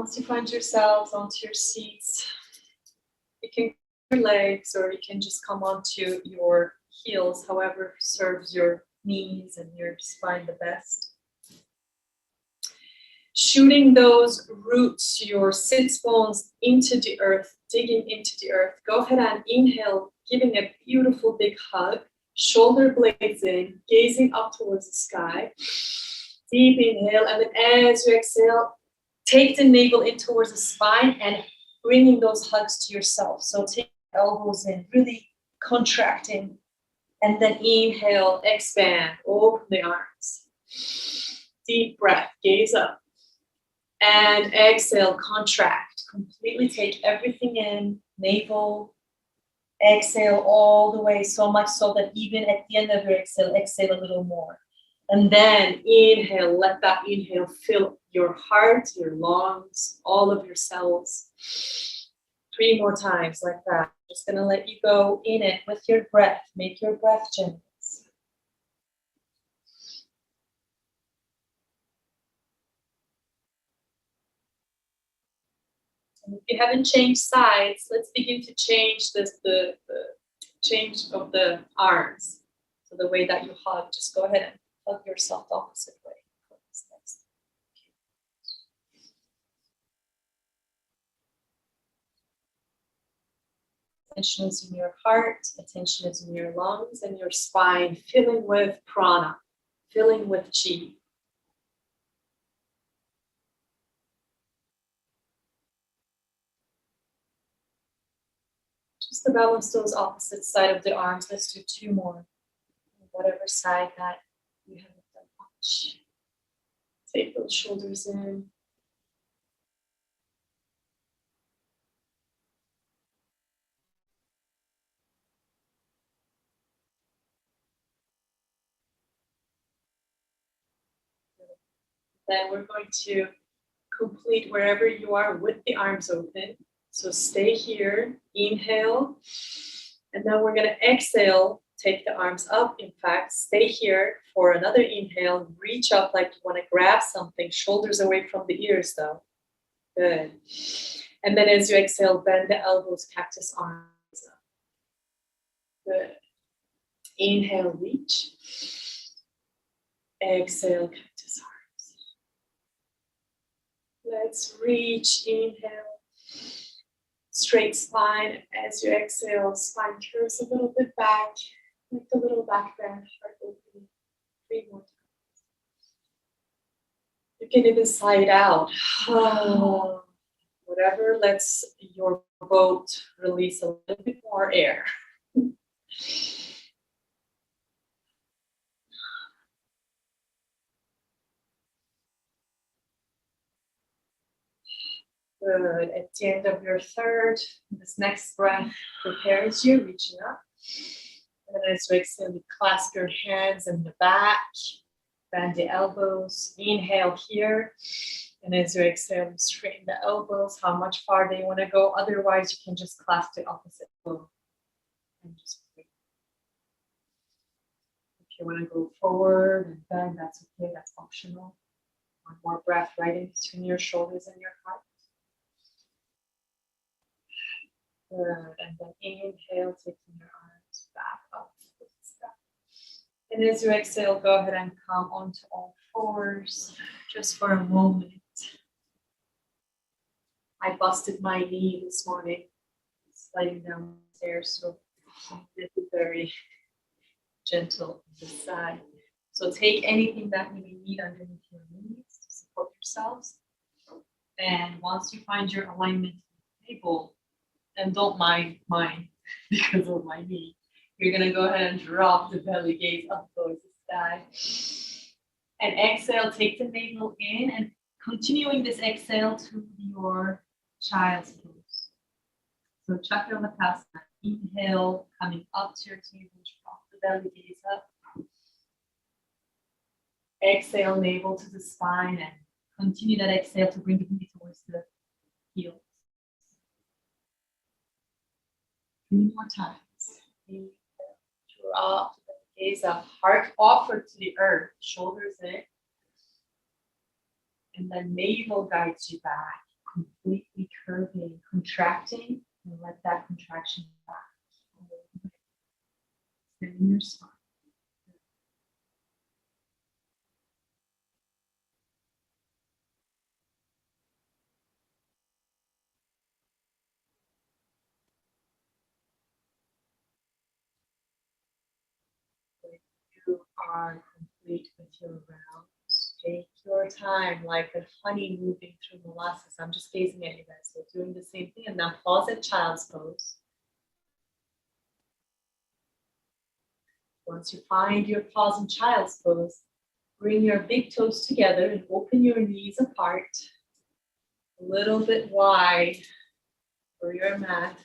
Once you find yourselves onto your seats, you can your legs or you can just come onto your heels, however serves your knees and your spine the best. Shooting those roots, your sits bones into the earth, digging into the earth. Go ahead and inhale, giving a beautiful big hug, shoulder blades in, gazing up towards the sky. Deep inhale, and then as you exhale, take the navel in towards the spine and bringing those hugs to yourself. So take the elbows in, really contracting. And then inhale, expand, open the arms. Deep breath, gaze up. And exhale, contract. Completely take everything in, navel. Exhale all the way, so much so that even at the end of your exhale, exhale a little more. And then inhale, let that inhale fill your heart, your lungs, all of your cells. 3 more times like that. Just gonna let you go in it with your breath. Make your breath gentle. And if you haven't changed sides, let's begin to change the change of the arms. So the way that you hug, just go ahead and hug yourself the opposite way. Attention is in your heart, attention is in your lungs and your spine, filling with prana, filling with chi. Just to balance those opposite side of the arms, let's do 2 more. Whatever side that you haven't done much. Take those shoulders in. Then we're going to complete wherever you are with the arms open. So stay here, inhale, and then we're going to exhale, take the arms up. In fact, stay here for another inhale, reach up like you want to grab something, shoulders away from the ears though. Good. And then as you exhale, bend the elbows, cactus arms up. Good. Inhale, reach. Exhale, cactus arms. Let's reach, inhale. Straight spine. As you exhale, spine curves a little bit back, like the little back bend, heart opening. 3 more times. You can even sigh it out. Whatever lets your boat release a little bit more air. Good. At the end of your third, this next breath prepares you, reaching up. And then as you exhale, you clasp your hands in the back, bend the elbows, inhale here. And as you exhale, straighten the elbows, how much farther you want to go. Otherwise, you can just clasp the opposite elbow. And just breathe. If you want to go forward and bend, that's okay, that's optional. 1 more breath right in between your shoulders and your heart. Good. And then inhale, taking your arms back up. And as you exhale, go ahead and come onto all fours just for a moment. I busted my knee this morning, sliding down the stairs, so this is very gentle on this side. So take anything that you may need underneath your knees to support yourselves. And once you find your alignment table, and don't mind mine because of my knee, you're gonna go ahead and drop the belly, gaze up towards the sky. And exhale, take the navel in and continuing this exhale to your child's pose. So Chakravattasana, inhale, coming up to your table, drop the belly, gaze up. Exhale, navel to the spine and continue that exhale to bring the knee towards the heels. 3 more times. Inhale, drop the gaze up, heart offered to the earth, shoulders in. And then navel guides you back. completely curving, contracting, and let that contraction back. Extending your spine. You are complete with your rounds. Take your time, like a honey moving through molasses. I'm just gazing at you guys. So doing the same thing, and now pause at child's pose. Once you find your pause in child's pose, bring your big toes together and open your knees apart, a little bit wide for your mat.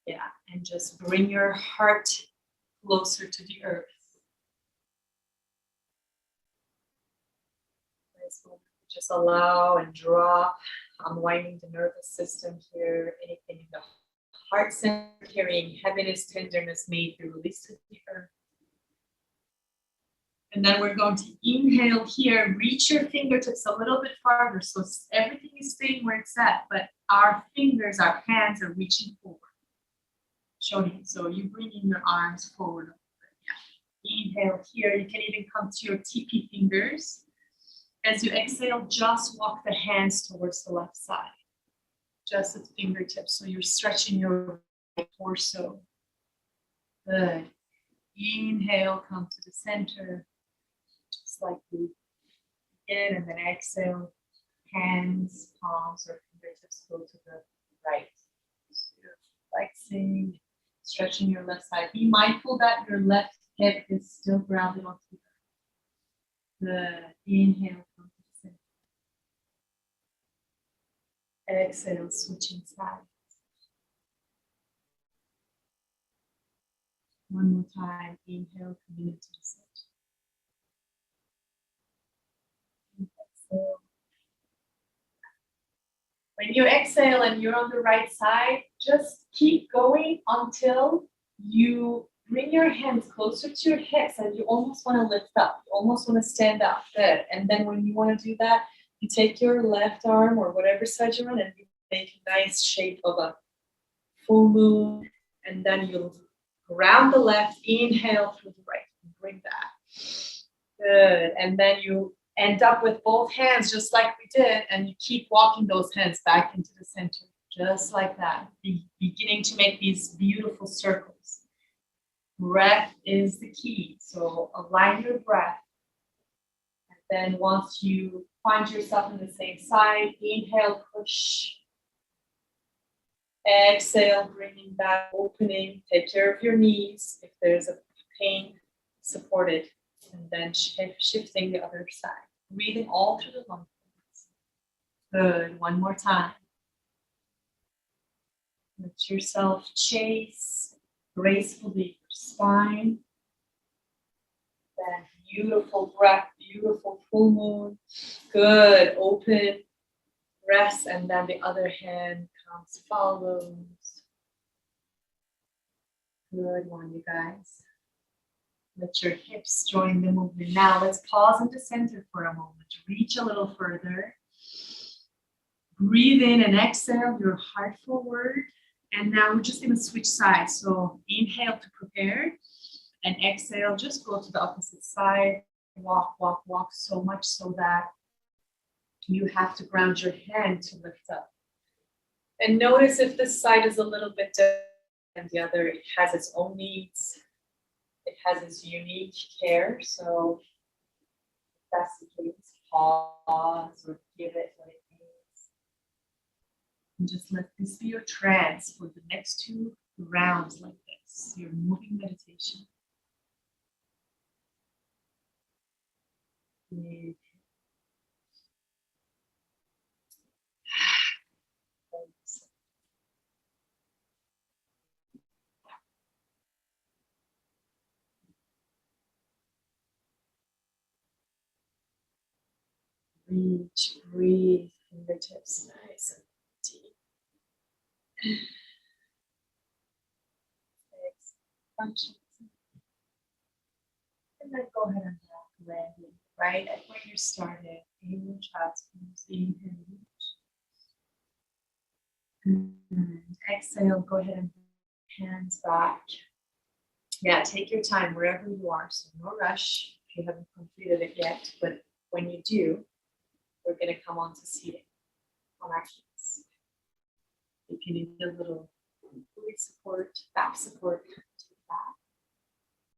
Yeah, and just bring your heart closer to the earth. Just allow and drop, unwinding the nervous system here, anything in the heart center carrying heaviness, tenderness, may be released to the earth. And then we're going to inhale here, reach your fingertips a little bit farther. So everything is staying where it's at, but our fingers, our hands are reaching forward. Showing. So you bring in your arms forward. Yeah. Inhale here. You can even come to your TP fingers. As you exhale, just walk the hands towards the left side. Just at fingertips. So you're stretching your torso. Good. Inhale, come to the center. Just like we begin, and then exhale. Hands, palms, or fingertips go to the right. So you're flexing, stretching your left side. Be mindful that your left hip is still grounded onto the earth. Good. Inhale, come to the center. Exhale, switching sides. One more time. Inhale, coming into the center. Exhale. When you exhale and you're on the right side, just keep going until you bring your hands closer to your hips and you almost want to lift up. You almost want to stand up. Good. And then when you want to do that, you take your left arm or whatever side you're on and you make a nice shape of a full moon. And then you'll ground the left, inhale through the right. Bring that. Good. And then you end up with both hands just like we did, and you keep walking those hands back into the center, just like that. Beginning to make these beautiful circles. Breath is the key, so align your breath. And then once you find yourself on the same side, inhale, push. Exhale, bringing back, opening. Take care of your knees. If there's a pain, support it. And then shifting the other side. Breathing all through the lungs. Good. One more time. Let yourself chase gracefully your spine. Then beautiful breath, beautiful full moon. Good. Open. Rest. And then the other hand comes, follows. Good one, you guys. Let your hips join the movement. Now let's pause in the center for a moment. Reach a little further. Breathe in and exhale your heart forward. And now we're just going to switch sides. So inhale to prepare. And exhale, just go to the opposite side. Walk, walk, walk so much so that you have to ground your hand to lift up. And notice if this side is a little bit different than the other. It has its own needs. It has its unique care, so if that's the case, pause or give it what it needs. And just let this be your trance for the next 2 rounds like this, your moving meditation. Reach, breathe, fingertips nice and deep. Expansion. And then go ahead and land right at where you started. In your child's pose, inhale, reach. Exhale, go ahead and hands back. Yeah, take your time wherever you are. So no rush if you haven't completed it yet. But when you do, we're going to come on to seating on our heels. If you need a little glute support, back support,